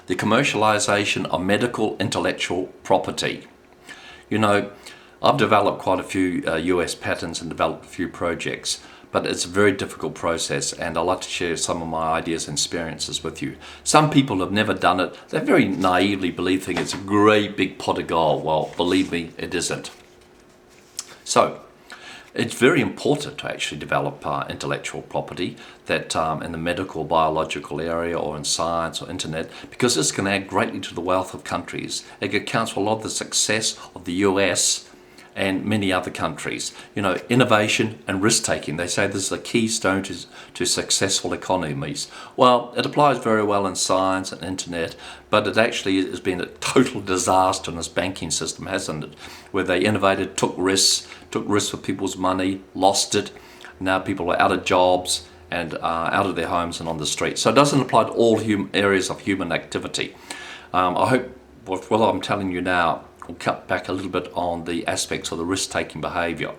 the commercialization of medical intellectual property. You know, I've developed quite a few US patents and developed a few projects, but it's a very difficult process, and I'd like to share some of my ideas and experiences with you. Some people have never done it. They very naively believe it's a great big pot of gold. Well, believe me, it isn't. So, it's very important to actually develop intellectual property that in the medical, biological area, or in science or internet, because this can add greatly to the wealth of countries. It accounts for a lot of the success of the US and many other countries. You know, innovation and risk-taking. They say this is a keystone to successful economies. Well, it applies very well in science and internet, but it actually has been a total disaster in this banking system, hasn't it? Where they innovated, took risks with people's money, lost it. Now people are out of jobs and out of their homes and on the street. So it doesn't apply to all areas of human activity. I hope what I'm telling you now will cut back a little bit on the aspects of the risk-taking behavior.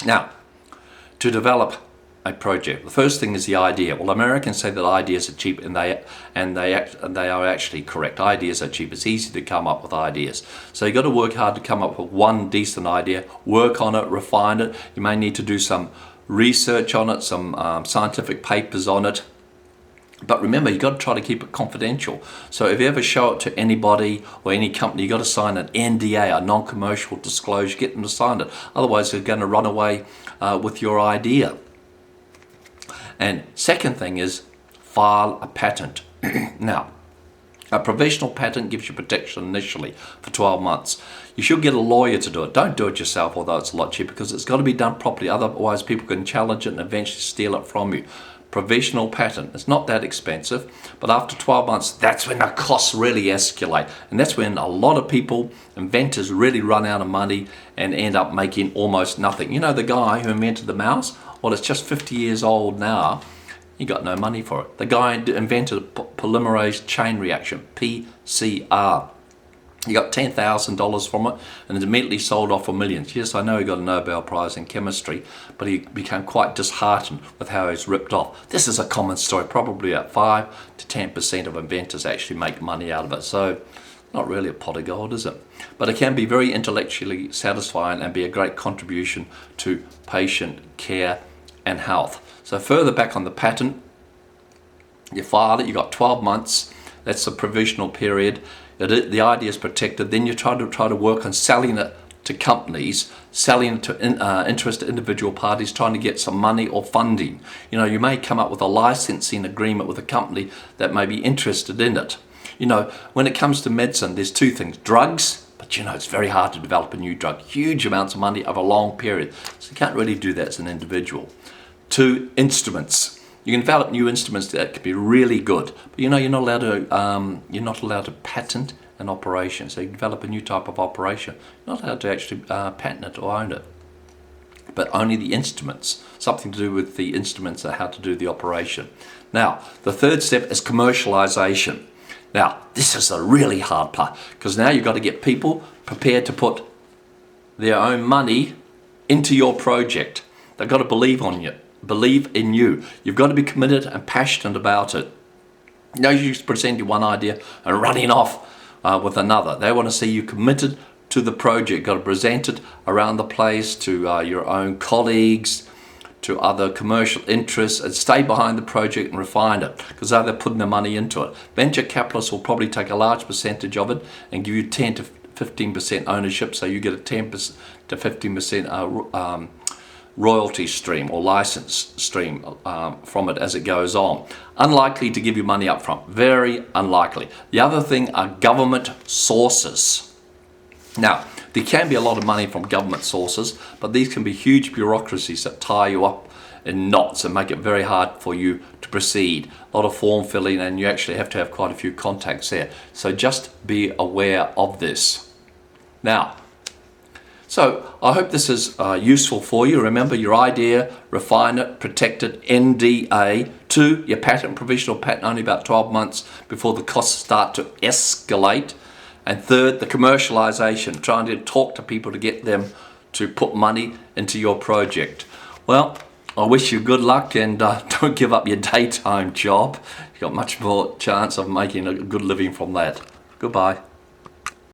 Now, to develop a project, the first thing is the idea. Well, Americans say that ideas are cheap, and they are actually correct. Ideas are cheap. It's easy to come up with ideas. So you've got to work hard to come up with one decent idea, work on it, refine it. You may need to do some research on it, some scientific papers on it. But remember, you've got to try to keep it confidential. So if you ever show it to anybody or any company, you've got to sign an NDA, a non-commercial disclosure, get them to sign it. Otherwise, they're going to run away with your idea. And second thing is, file a patent. Now, a provisional patent gives you protection initially for 12 months. You should get a lawyer to do it. Don't do it yourself, although it's a lot cheaper, because it's got to be done properly. Otherwise, people can challenge it and eventually steal it from you. Provisional patent. It's not that expensive, but after 12 months, that's when the costs really escalate. And that's when a lot of people, inventors, really run out of money and end up making almost nothing. You know, the guy who invented the mouse, well, it's just 50 years old now. He got no money for it. The guy invented polymerase chain reaction, PCR. He got $10,000 from it and it immediately sold off for millions. Yes, I know he got a Nobel Prize in chemistry, but he became quite disheartened with how he was ripped off. This is a common story. Probably about 5 to 10% of inventors actually make money out of it. So not really a pot of gold, is it? But it can be very intellectually satisfying and be a great contribution to patient care and health. So further back on the patent, you file it, you got 12 months. That's the provisional period. The idea is protected. Then you try to work on selling it to companies, selling it to interested individual parties, trying to get some money or funding. You know, you may come up with a licensing agreement with a company that may be interested in it. You know, when it comes to medicine, there's two things: drugs, but you know, it's very hard to develop a new drug. Huge amounts of money over a long period. So you can't really do that as an individual. Two, instruments. You can develop new instruments that can be really good, but you know, you're not allowed to patent an operation. So you can develop a new type of operation. You're not allowed to actually patent it or own it, but only the instruments. Something to do with the instruments and how to do the operation. Now, the third step is commercialization. Now, this is the really hard part, because now you've got to get people prepared to put their own money into your project. They've got to believe in you. You've got to be committed and passionate about it. No use presenting one idea and running off with another. They want to see you committed to the project. You've got to present it around the place to your own colleagues, to other commercial interests, and stay behind the project and refine it, because they're putting their money into it. Venture capitalists will probably take a large percentage of it and give you 10 to 15% ownership, so you get a 10 to 15% royalty stream or license stream from it as it goes on. Unlikely to give you money up front, very unlikely. The other thing are government sources. Now, there can be a lot of money from government sources, but these can be huge bureaucracies that tie you up in knots and make it very hard for you to proceed. A lot of form filling, and you actually have to have quite a few contacts there. So just be aware of this. Now, so I hope this is useful for you. Remember your idea, refine it, protect it, NDA. 2, your patent, provisional patent, only about 12 months before the costs start to escalate. And 3rd, the commercialization, trying to talk to people to get them to put money into your project. Well, I wish you good luck, and don't give up your daytime job. You've got much more chance of making a good living from that. Goodbye.